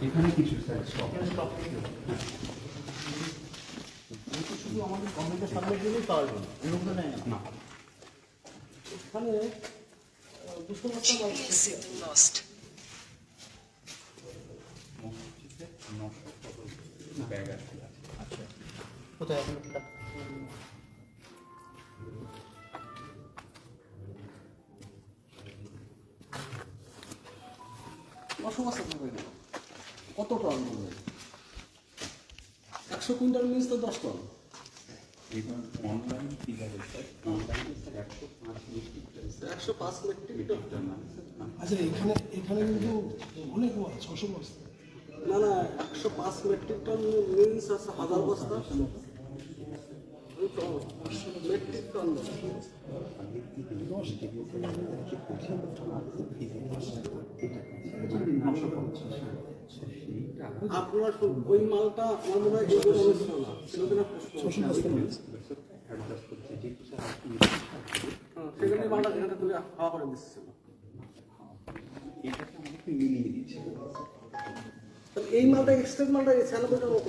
এখানে কিছু স্যার শুধু আমাদের গভর্নমেন্টের সামনে দিলেই পাওয়া যাবে, এরকম তো নেয় না। এখানে ব্যাগ আছে। আচ্ছা, কোথায় এখন? বসবাস কত টন হবে? 100 কুইন্টাল মিন্স তো 10 টন। অনলাইন ফিগারে স্যার অনলাইনে স্যার 105 মেট্রিক টন। আচ্ছা, এখানে কিন্তু অনেক মাল 600 বস্তা। না না, 105 মেট্রিক টন মিন্স আছে 1000 বস্তা। মেট্রিক টন আপনার ওই মালটা আমার মনে হয় সেখানে মালটা যেখানে তুলে হাওয়া করে দিচ্ছিল, এই মালটা এক্সট্রা মালটা স্যালোটার মতো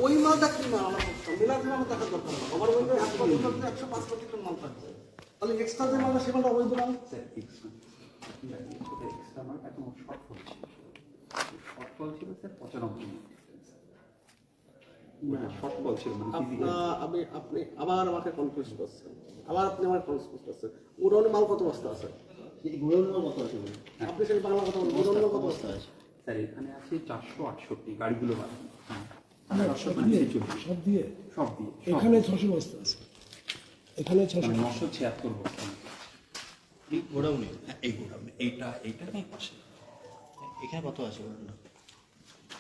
ওই মালটা কি না আমার মিলার জন্য আমার দেখার দরকার না। আমার বলতে 105 মেট্রিক টন মাল থাকছে, তাহলে এক্সট্রা যে মালটা সে মালটা অবৈধ মাল। এক্সট্রা মাল এখন শর্টফল ছিল স্যার 95 শর্টফল ছিল। আপনি আবার আমাকে কনফিউজ করছেন, আপনি আমার কনফিউজ করছেন। গোডাউনে মাল কত বস্তা আছে? গোডাউনের কত আছে? আপনি সেই বাংলা কথা বলুন, গোডাউনে কত বস্তা আছে? স্যার এখানে আছে 468 গাড়িগুলো বাদ। সব দিয়ে এখানে 600 বস্তা আছে, এখানে 976 বস্তা এই গোডাউনে, এই গোডাউনে এইটা নেই পাশে। এখানে কত আছে গোডাউনে?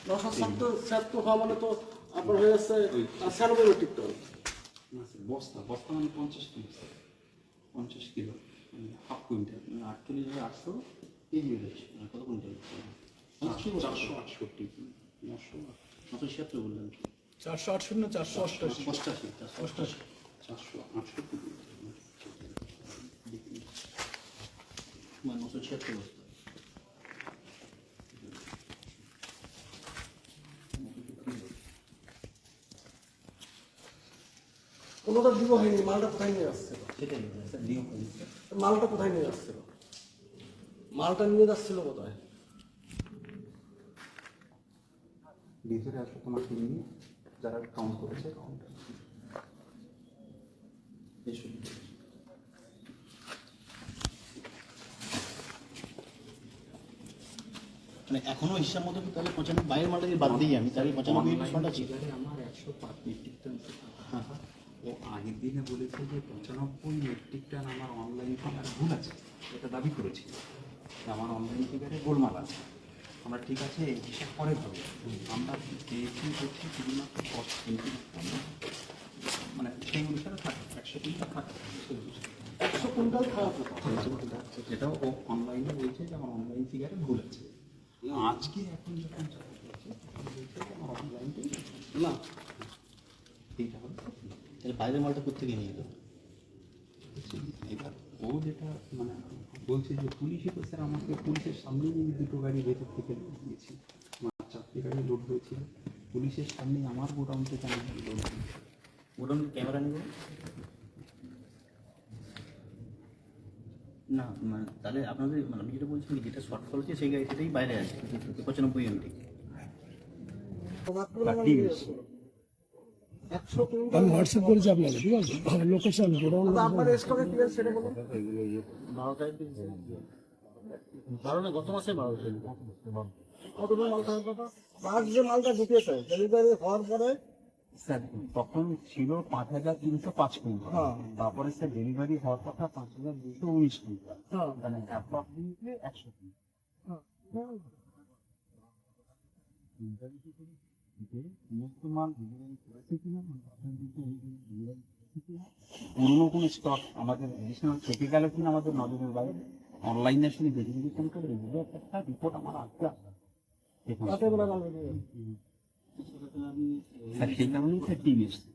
976 হওয়া মানে তো আপনার হয়ে যাচ্ছে 96 মেট্রিক টন। বস্তা মানে 50 kilo sir, 50 kilo half quintal 48,800 KG রয়েছে, কত কুইন্টাল? 468 976 বললেন, 468 না 488? 88, 468, 468 976 বস্তা। কোনোটা দিব হয়নি, মালটা কোথায় নিয়ে আসছিল? সেটাই স্যার, নিয়ম হয়েছে। মালটা কোথায় নিয়ে যাচ্ছিল? মালটা নিয়ে যাচ্ছিল কোথায়? ভিতরে আসো তোমার টিম যারা কাউন্ট করেছে কাউন্ট মানে এখনো হিসাব মতো কি তাহলে 95 বাইরের মালটা যদি বাদ দিই আমি, তাহলে 95% আছে। আমার 105 মেট্রিক টন। ও আগের দিনে বলেছে যে 95 মেট্রিক টন আমার অনলাইন ফিগার ভুল আছে, এটা দাবি করেছিল। আমার অনলাইন ফিগারে গোলমাল আছে। আমরা ঠিক আছে এই হিসাব পরে হবে, আমরা পেয়েছি হচ্ছে শুধুমাত্র কস্ট ইনপুট, মানে সেই অনুসারে থাকে 100 কুইন্টাল থাকে, 100 কুইন্টাল খারাপ। যেটাও ও অনলাইনে বলছে যে আমার অনলাইন ফিগারে ভুল আছে। আজকে এখন যখন চালু করছে বলছে যে আমার অনলাইনটি না, এইটা হলো তাহলে বাইরের মালটা কোথেকে নিয়ে এলো? এবার ও যেটা মানে বলছে যে পুলিশই তো স্যার আমাকে পুলিশের সামনেই আমি দুটো গাড়ি ভেতর থেকে দিয়েছি, আমার 4টি গাড়ি লোড হয়েছিল পুলিশের সামনেই, আমার গোডাউন থেকে আমি লোড দিয়েছি। গোডাউন ক্যামেরা নেব না, মানে তাহলে আপনাদের মানে আমি যেটা বলছি যেটা শর্টফল হচ্ছে সেই গাড়িটাই বাইরে আছে 95 এমটি। 100 কুইন্টাল আমি হোয়াটসঅ্যাপ করেছি আপনাকে, ঠিক আছে? লোকেশন গোডাউন আপনার স্টকে কি আছে সেটা বলুন। 12 না, গত মাসে 12 ছিল। কতটা মাল থাকার কথা? মাছ যে মালটা ঢুকেছে ডেলিভারি হওয়ার পরে স্যার তখন ছিল 5,305 কুইন্টাল, হ্যাঁ। তারপরে স্যার ডেলিভারি হওয়ার কথা 5,219 কুইন্টাল, হ্যাঁ। মানে অ্যাপ্রক্সিমেটলি 100 কুইন্টাল। পুরোনো কোনো স্টক আমাদের এডিশনাল থেকে গেল কিনা আমাদের নজরের বাইরে, অনলাইনে আসলে ভেরিফিকেশন করে এগুলো একটা রিপোর্ট আমার আসতে আসে। রাতের বেলা মাল বেরিয়ে স্যার সেই কারণেই স্যার টিম এসছে।